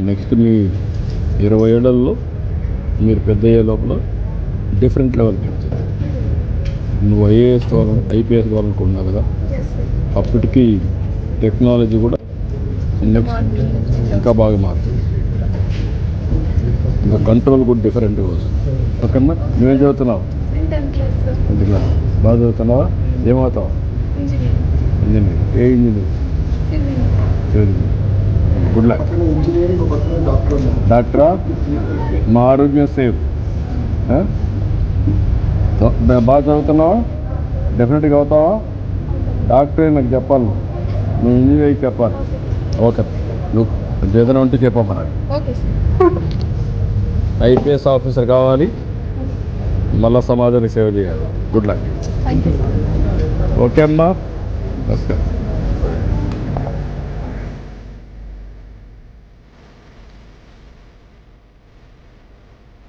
Next మీ 20 ఏళ్లలో మీరు పెద్ద అయ్యే లోపల డిఫరెంట్ లెవెల్కి వెళ్తుంది. నువ్వు ఐఏఎస్ ఐపీఎస్ కావాలనుకుంటున్నావు కదా, అప్పటికి టెక్నాలజీ కూడా ఇంకా బాగా మారుతుంది, ఇంకా కంట్రోల్ కూడా డిఫరెంట్గా వస్తుంది. ఓకేమ్మా, నువ్వేం చదువుతున్నావు? బాగా చదువుతున్నావా? ఏమవుతావు? ఇంజనీర్. ఏ ఇంజనీర్? Good luck. డాక్టరా? మా ఆరోగ్యం సేఫ్. బాగా చదువుతున్నావా? డెఫినెట్గా అవుతావా? డాక్టరే నాకు చెప్పాలి, నువ్వు ఇంజనీరింగ్ చెప్పాలి. ఓకే, నువ్వు ఏదైనా ఉంటే చెప్పమ్మా నాకు. ఐపీఎస్ ఆఫీసర్ కావాలి, మళ్ళా సమాజానికి సేవ చేయాలి. Good luck. ఓకే అమ్మా, నమస్కారం.